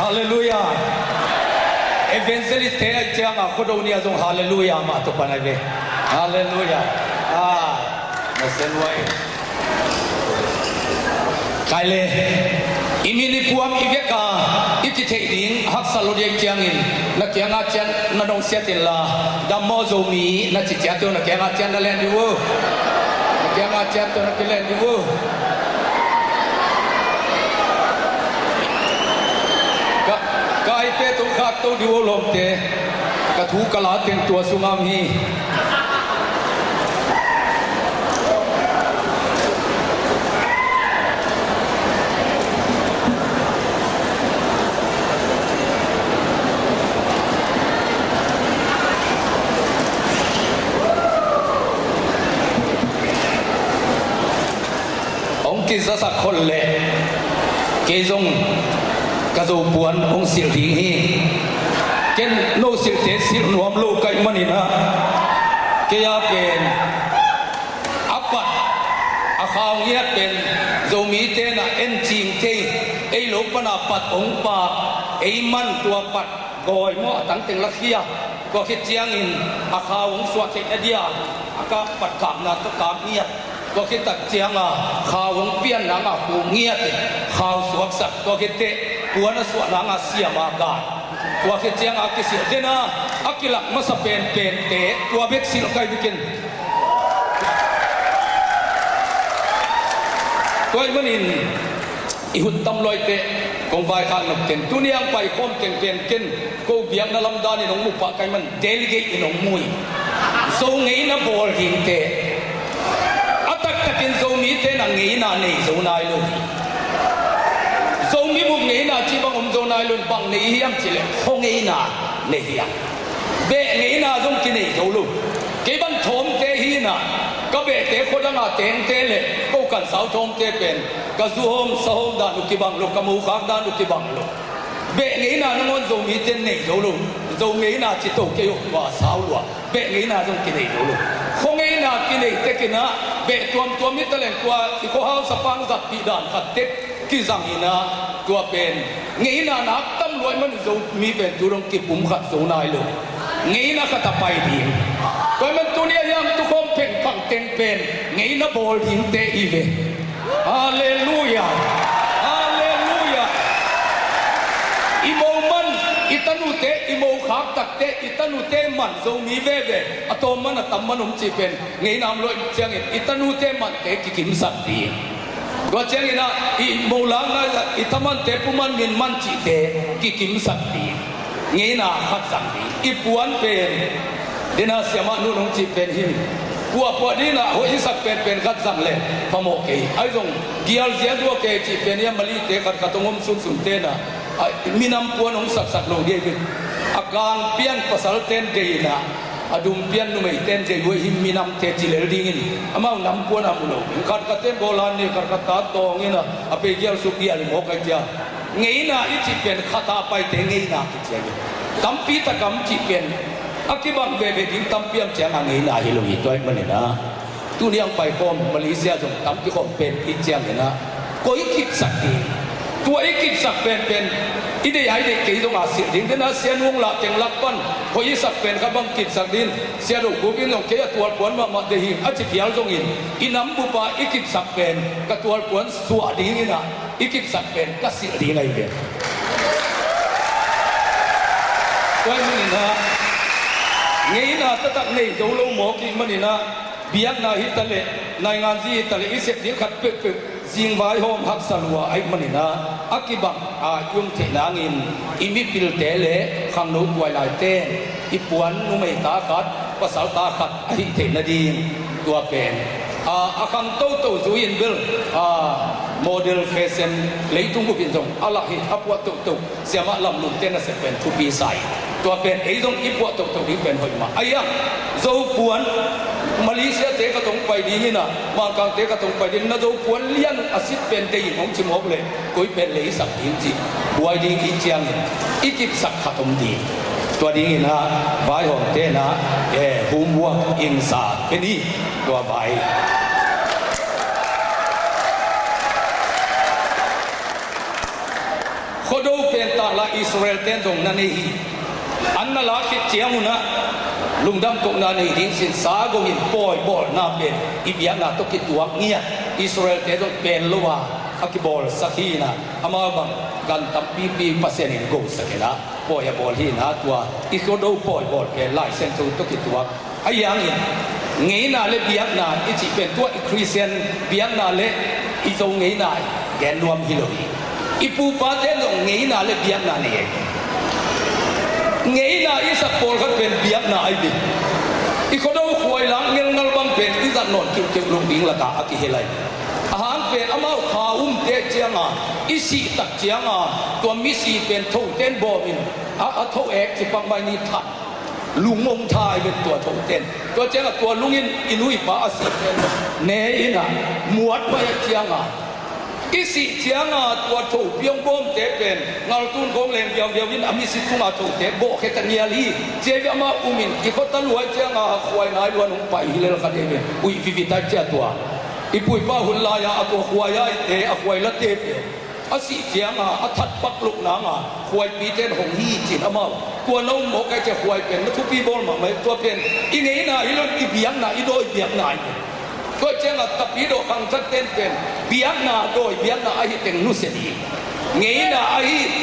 ฮาเลลูยาเอเวนเซลิสเทอจังอ่ะคนเราเนี่ยจงฮาเลลูยามาตุปนัยเวฮาเลลูยามาเซนไว้ใครเลยอิมินิพวมอีเวกาอิกิเทดิงฮักสโลเดียงเจียงอินนักเกียงอาจารย์นัดงเสียตินลาดัมโมโซมีนักจิตเจ้าตัวนักเกียงอาจารย์นั่นแหละดิวูนักเกียงอาจารย์ตัวนักเกียงเล่นดิวูก็ไอเตะตุขัดตัวดิวูลมเตะกระทูกลาเต็มตัวสุงามฮีกิจสักคนเล่เกจงกระโจบวนองศิลดีฮีเกณฑ์โนศิลเทศิลนวมโลกัยมันนี่นะเกียเป็นอัปปัดอาขาวเงียเป็นโจมีเตนะเอ็นจิงเทไอโลปนาปัดองปาไอมันตัวปัดกอยหม้อตั้งเต็งลักเขียก็คิดเจียงอินอาขาวองสวดเทนเดียอากาปัดกามนาตกามเงียก็คิดตักเจียงข่าววงเปียนหนังหูเงียบข่าวสวกสักก็คิดเตะกวนสวดหนังเสียมากาก็คิดเจียงกิสิเดนะอักิลักมาสเปนเตะตัวเบ็กซิลไกวิกินตัวมันอินอิหุนตำลอยเตะกงไฟข้างนกเต็นตุนียงไปคมเต็นกินกูเบียงนลำดานี่น้องมุปะไกมันเดลิเกตน้องมุยโซงไงนะบอลหินเตะกินโซมีเตนังเงินาเนี่ยโซนายลุนโซมีบุกเงินาจีบังอมโซนายลุนบังเนี่ยยังจิเลหงเงินาเนี่ยยังเบะเงินาจงกินเนี่ยโซลุเก็บันทอมเตหีนาก็เบะเตคนละนาเตงเตเลก็กันสาวทอมเตเป็นก็ซูฮอมสาวดานุกิบังลุกมูขักดานุกิบังลุเบะเงินาน้องโซมีเตเนี่ยโซลุโซเงินาจิตโตเกี่ยวว่าสาวลัวเบะเงินาจงกินเนี่ยโซลุหงเงินากินเนี่ยเตกินะเบะตัวมิตรเล่นตัวที่เขาเอาสปังจับปีดานขัดเต็กกิจังอินะตัวเป็นเงี้ยนะนักตำรวจมันจะมีเป็นตัวรงกิบุ้มขัดโซนายเลยเงี้ยนะก็ตะไปดีตัวมันตัวนี้ยังทุกคนเป็นฝั่งเต็งเป็นเงี้ยนะบอลหินเตะอีเวฮาเลลูยาฮาเลลูยาอิโมมันอิตานุเตอิโมขักตักเตอิตานุเตมันโซมีเวเวอตอมันตัมมันอุมจีเป็นเงี้ยนามลอยเชียงอิตานุเตมันเตกิกิมสัตดีก็เชียงนะอิโมลังนะอิตามันเตปุมันเงินมันจีเตกิกิมสัตดีเงี้ยนาขัดสังดีอิปวนเป็นเดน่าเสียมานุนอุมจีเป็นหิมกัวปวดนี่นะหัวอิสักเป็นขัดสังเลยพโมเกย์ไอ้ตรงเกียร์เสียตัวเกย์จีเป็นยังมาลีเตขัดขัดตรงอมสุนเตนะมีน้ำปวนองสักโลเดียกันอาการเปลี่ยนภาษาเต้นเดียนะอดุมเปลี่ยนนุ่มเต้นเดียด้วยหิมมีน้ำเตจิเลร์ดิ้งนี่อามาน้ำปวนอามุโลกัดกัดเต้นโบราณนี่กัดกัดตาโตงี้นะอาไปเกี่ยวสุกี้อะไรหมอกจ้าเงี้ยนะอีจีเป็นขัดตาไปเตงเงี้ยนะกิจยังตั้มปีตะกำจีเป็นอากิบังเวเวดิ้งตั้มเปียมเจ้าเงี้ยนะฮิโลฮิตัวมันนี่นะตุนี่ยังไปคอมมาเลเซียจงตั้มที่คอมเป็นอีเจ้าเงี้ยนะก็อีกิจสักทีตัวอีกิจสักเป็นอีเดียไอเด็กกี่ตรงอาเซียดิ้งเดินอาเซียนวงละเจงลักปันพออีสักเป็นกับบังกิจสักดินเสียดูกูกินตรงเกี่ยตัวปวนมาเดียอาจิตยาลตรงอินอีน้ำบุปผาอีกิจสักเป็นกับตัวปวนสวัสดีนี่นะอีกิจสักเป็นก็เสียดีไงเป็นตัวนี้นะเงี้ยนะตั้งในโจโลหมอกิมันนี่นะเบียกนาฮิตะเลนายงานที่ตะเลอิเสกเดียขัดเป๊ะจิงไว้หอมหักสันวะไอ้มันนี่นะอากิบังยุ่งเทนางอินอิมิปิลเตเลขังนุตัวลายเต้นอิปวนนุ่มตาขัดภาษาตาขัดไอ้เทนดีนตัวเป็นอาคันโตจูอินเบลโมเดลแฟชั่นเลยทุ่งกุบินจงอะไรอัปวะโตเสียมาลำลุนเต้นน่ะเสร็จเป็นทุบีใส่ตัวเป็นไอ้ตรงอิปวะโตนี่เป็นหอยมาไอ้ยังโจปวนมาเลเซียเตะกระตงไปดีนี่นะมาการเตะกระตงไปดีน่าจะควรเลี้ยงอาศิษย์เป็นเตยของจิมอบเลยกุยเป็นเลยสักทีจีบวยดีอีเจียงอีกิบสักขัดตรงดีตัวดีนะใบหอมเตนะหูมัวอิงสาเป็นนี่ตัวใบ คนดูเป็นตาละอิสราเอลเต้นตรงนั้นนี่อันนั้นละคิดเจียงนะลุงดำตรงนั้นนี่ดิ้งสินสากงินปอยบอลน่าเป็นอีเบียนาตุกิตัวเงียอิสราเอลเต้นตรงเป็นลัวอากิบอลสักทีนะอามาบังกันตับปีปัสเซนินโกสักนะปอยบอลที่น่าตัวอีคนดูปอยบอลเป็นไล่เส้นตุกิตัวไอ้ยังงี้เงี้ยน่าเล็บเบียนาอีจีเป็นตัวคริสเตียนเบียนาเล็อีตรงเงี้ยน่าแกนรวมฮิโลอีปูปาเต้นงเงี้ยน่าเล็บเบียนาเนี่ยเงี้ยน่าอีสักปอลก็เป็นเบียนาไอ้ดิอีคนดูควยหลังเงี้ยงัลบังเป็นอีจันนนคิวลงดิ่งละกาอากิเฮลัยอาหารเป็นอามาข้าวเตะเจียงอ่ะอีสีตักเจียงอ่ะตัวมิสีเป็นทุ่งเต้นบอมินทุ่งเอกที่ปังใบนี้ทัดลุงมงทายเป็นตัวทุ่งเต้นตัวเจียงตัวลุงอินุยป้าอาศัยเป็นเนยน่ะหมวดไปเจียงอ่ะอีสิเจียงอ่ะตัวทุ่งเพียงบ่มเตะเป็นงาตุนของเล่นเดียววินอามิสิทุ่งอ่ะทุ่งเตะโบเขตันเนียลีเจียงมาอุมินอีกคนตะลุยเจียงอ่ะควายนายล้วนลงไปเลยละกันเองอุยวิตาเจียตัวอีปุยป้าหุ่นลายาตัวควายเตะควายละเตะอาสิเจียงอ่ะทัดปักลุกนางอ่ะควายปีเต้นหงฮีจินอามาตัวน้องหมอกไอจะควายเป็นแล้วทุกปีบอลมาไหมตัวเป็นอีเงี้ยน่ะอีนั่นอีเบียงน่ะอีโดยเบียงน่ะตัวเจียงอ่ะตับปีโดขังชัดเต้นเป็นเบียงน่ะโดยเบียงน่ะไอเต็งนุเสดีเงี้ยน่ะไอ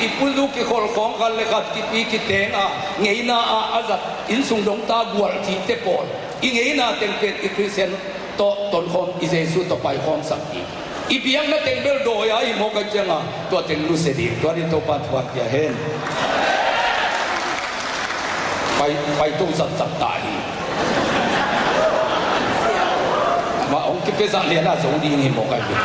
อีปุลุกิขอลของกันเลยครับกิปีกิเตงอ่ะเงี้ยน่ะอาจัดอินสุงดงตาบัวจีเตปอลอีเงี้ยน่ะเต็งเป็นอีคริสเตียนโตต้นคอมอิเซซุต่อไปคอมสักทีอีเบียงนั่นเต็งเบลโดยไอ้หมอกเจียงอ่ะตัวเต็งนุเสดีตัวนี้ตัวปันทวัดอย่าเห็นไปตู้สัตตายมาองค์กิเปซ่าเลียน่าสงดีนี่หมอกไอ้เบีย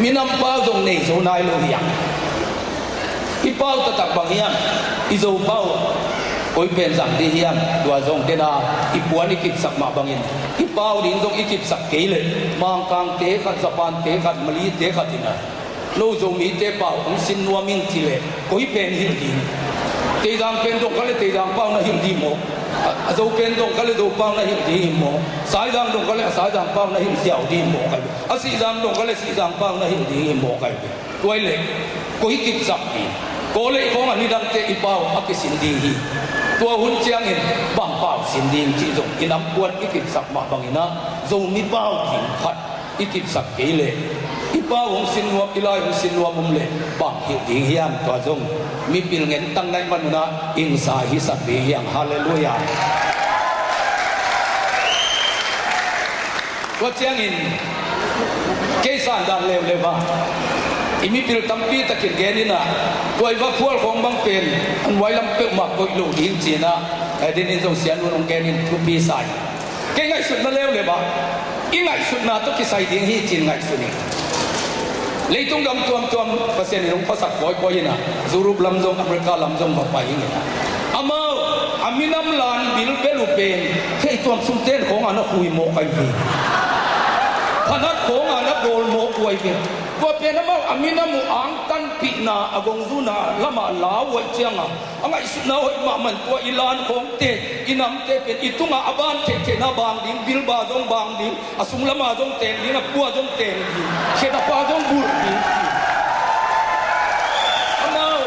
มีน้ำปลาตรงนี้ตรงนายโลหิตอีเป้าตะตักบางเฮียนอีโจเป้าโอยเป็นสังดีเฮียนตัวทรงเตนาอีปวนอีกิบสักมาบางเฮียนอีเป้าดินทรงอีกิบสักเกเลยมังกังเตะขัดสะพานเตะขัดมะลิเตะขัดที่นั่นโลทรงมีเตะเป้าองสินนัวมิงทีเลยโอยเป็นหินดินเตะจางเป็นตรงก็เลยเตะจางเป้านะหินดีหมกโจเป็นตรงก็เลยโจเป้านะหินดีหมกสายจางตรงก็เลยสายจางเป้านะหินเสี่ยวดีหมกไอ้สีจางตรงก็เลยสีจางเป้านะหินดีหมกไอ้ตัวเล็กโอยกิบสักดีก็เลยของอันนี้ดังเตะอีเป้าอักสินดีตัวหุ่นเจียงเห็นบังเป้าสินดีที่ตรงอินำกวนอีกิบสักมาบางอินะโจมีเป้าหินขัดอีกิบสักเกเลยอีป้าหงสินวัวอีลายหงสินวัวมุมเล่บังหิวดีเฮียมตัวจงมีปิลเงินตั้งในมนุษย์อินสาหิสักดีเฮียมฮาเลลูยาตัวเจียงอินเกสันดันเลวเลวะอีมีปิลตั้มปีตะกินแกนี่นะตัวอีว่าพวกของบังเป็นอันไว้ลำเปิดหมักตัวอีลูกดินจีนะไอ้ดินทรงเสียนวนองแกนินทุปีใส่เก่งไงสุดนั่นเลวเลวะอีไงสุดน่ะต้องกิใส่ดินฮีจีนไงสุดนี่เลยต้องดำตัวเปอร์เซ็นต์ของภาษาคอยนะยูโรปลำจงอเมริกาลำจงแบบไปอย่างนี้นะอามาอามิน้ำลานบิลเปลูเป็นแค่ตัวสุนเต้นของอันนั้นคุยโมกไอ้พี่พนัดของอันนั้นโดนโมกไว้เป็นตัวเป็นน้ำอามิน้ำมูอังตันปีนาอากงซูนาละมาลาวไว้เจียงอ่ะอังไงสุดน่าไว้มามันตัวอีลานของเตอีน้ำเตเป็นอีตุงอาบ้านเทน่าบางดิ่งบิลบาจงบางดิ่งอาสุงละมาจงเตงดิ่งปัวจงเตงดิ่งเขตปาจงบุญดิ่งอันนั้น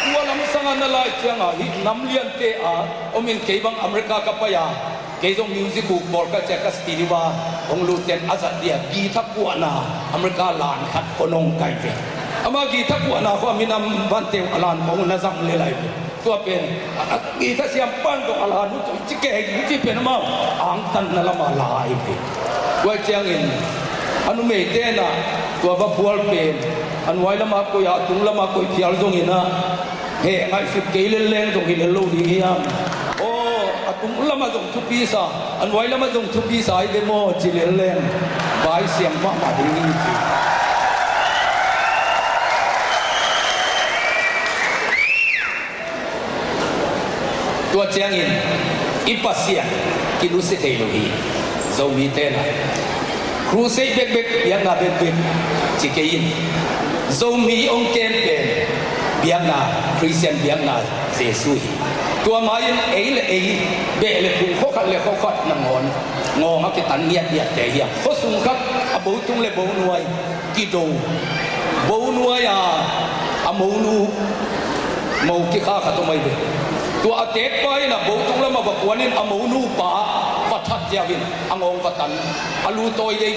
ตัวลำสังนั่นเลยเจียงอ่ะฮิน้ำเลี้ยนเตอ่ะอมินเกบังอเมริกากับปะยาเกจงมิวสิกบอลก็จะกัสตินิวาองลูเตนอาซาเดียกีทักกัวนาอเมริกาลานขัดคนงไก่เฟอามากีทักกัวนาเขามีนำบันเทวอลานของนาซังเลไลตัวเป็นกีทักเสียมปั้นของอลานุตัวจิเกะจิเป็นมาอังตันนั่นละมาลายเฟตัวเจียงอินอนุเมเตนะตัวบัพพัวเป็นอันไว้ละมาคุยตุงละมาคุยเพียรจงอินะเฮ้ไอ้ฟิกเกลเล่นจงอินโลดีเฮียตุงละมาจงทุปีสาอันไว้ละมาจงทุปีสาไอเดโมจิเลเลนบายเสียงมาดีจีตัวเจียงอินอิปัสเซียกิลุสิเทโลฮีโซมีเตนะครูเซเบกเบกยังนาเบกเบกจิเกยินโซมีองเกมเป็นเบียงนาคริสเตียนเบียงนาเซซุยตัวมายินเอเลเอเบเลคุงเขาขัดเลเขาขัดนางอนงอมากิตันเนียแต่เหี้ยเขาสุ่มครับอบูตุงเลบูนวยกิโดบูนวย mau ki kha khato mai be tua atet pai na bo tung lama ba kwanin amau nu pa pathat yawin angong patan alu toy ye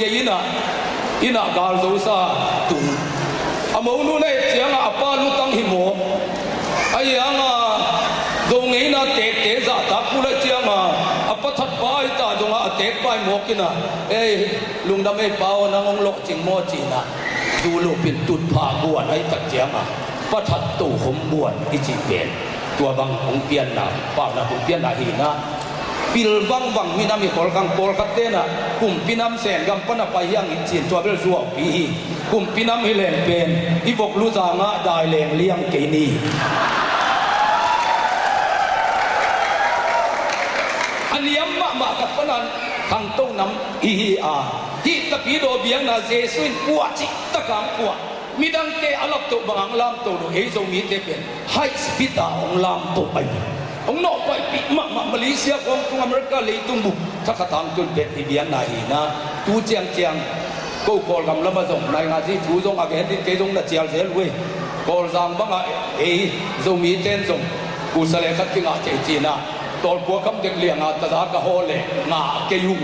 ina gal zo sa tung amau nu nei chiang apa lu tang hi mo ayanga zo ngei na te za ta pula chiang apa that pai ta zo nga atet pai mo kina lungdam ei pao na ngong lo ching mo chi na du lu pin tut pha buan ai tak chiang pa that tu hom buan i chi pen tua bang ong pian na pa na ong pian na hi na pil bang mi na mi kol kang pol kat te na kum pinam sen gam pa na pa yang i chin tua bel zuaw pi kum pinam hi len pen i bok lu za nga dai leng liang ke ni aniam ma kat panan khang to nam hi ta pi do biang na jesuin puwa chi ta kam puwa midang ke alap to bang lam to do ei zo mi te pen high speed a ong lam to ai ong no pai pi ma Malaysia kong tung America le tung bu ta kha tang tun bet i bian na hi na tu chiang ko kol gam lama zong nai nga ji tu zong a ge tin ke zong na chial zel we kol zang bang a ei zo mi ten zong ku sale khat ki nga che chi na tol po kam dek liang a ta za ka ho le nga ke yu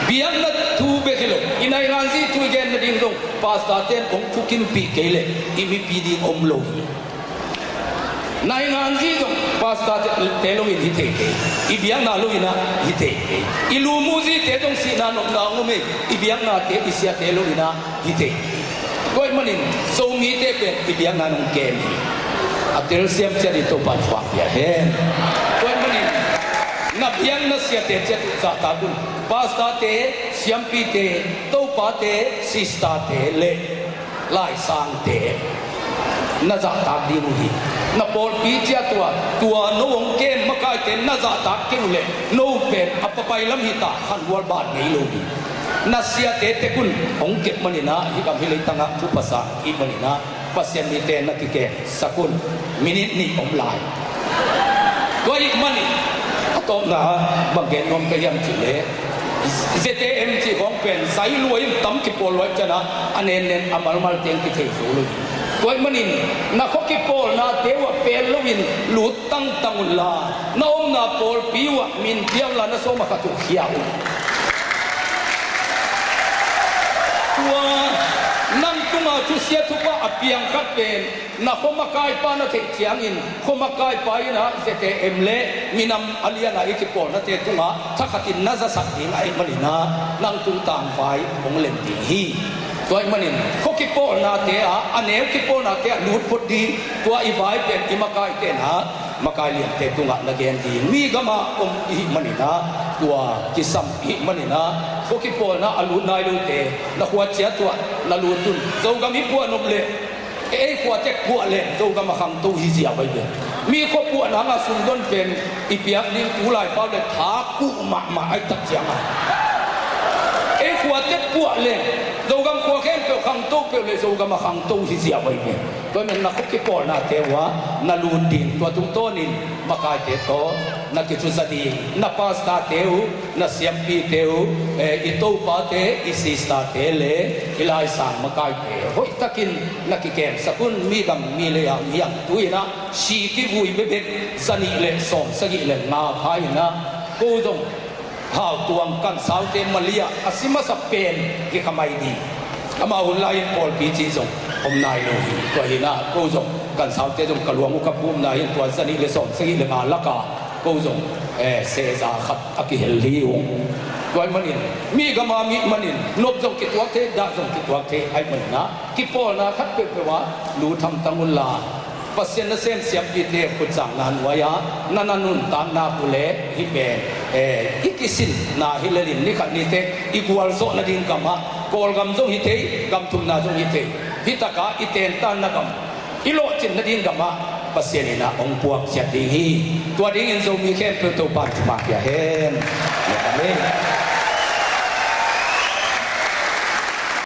biang na tu be khelo inai ranzi tu gen na ding dong pasta ten ong thukin pi kele imi pi ding om lo nai ranzi dong pasta te lo in hite i biang na lo ina hite ilu muzi te dong si na no na ngome i biang na te isia te lo ina hite koi manin so mi te pe i biang na nong kem atel siam chari to pa chwa ya hen koi manin na biang na sia te che tu sa ta bun pasta te siam pi te to pa te sista te le lai sang te na za ta di mu hi na pol pi chia tua no ong ke makai te na za ta ke le no pe apa pai lam hi ta khan wal ba nei lo di na sia te te kun ong ke manina hi kam hi le tanga thu pasa i manina pasien ni te na ki ke sakun minute ni om lai ko ik mani to na bang nom ka yam chi le ZTM chi kong pen sai luai tam ki pol wai chana anen amal teng ki thei zo lu koi manin na kho ki pol na tewa pel luin lut tang la na om na pol piwa min piang la na so ma ka tu hiao tua nang tunga chu sia thu pa apiang khat pen na khoma kai pa na the chiang in khoma kai pa ina ZTM le minam aliana ikipol na te tunga thakhatin na za sak ding ai manina nang tung tang vai ong len ti hi toy manin khokipol na te a aneu kipol na te lut phut di tua i vai pen ti makai te na makai lian te tunga na gen di mi gama om hi manina tua kisam hi manina khokipol na alu nai lu te na khwat chia tua na lu tun zo gam hi pu nom le ei khwat te pu le zo gam kham tu hi sia bai be mi kho pu na nga sung don pen i piak ding tu lai pa le tha ku ma ai tak chiang ei khwat te pu le zo gam khwa khem pe khang tu pe le zo gam khang tu hi sia bai be to men na khokipol na te wa na lu din tua tung tonin makai te to na ki chu zadi na pasta teu na siampi teu i to pa te i sista te le ilai sang makai te hoi takin na ki kem sakun mi gam mi le yang tuina si ki vui be be zani le som sagi le nga phai na ko dong hao tuang kan sao te malia asima sa pen ki kamai di ama hun lai pol pi chi zong om nai lo ko hina ko dong kan sao te dong kalwang u kapum na hin tua zani le som sagi le nga laka ko dong se za khat akihel liung koi manin mi gama mi manin nop jong ki tuak the da jong ki tuak the ai manina ki pol na khat pe pe wa lu tham tangul la pasien na sem siam pi te khut chang nan waya nananun tan na pule hi pe ikisin na hilalin ni khat ni te igual zo na din kama kol gam zo hi te gam thum na zo hi te hitaka iten tan na gam ilo chin na din gama pasien na ong puak sia ding hi tua ding in zo mi khen pe to pa ya hen ya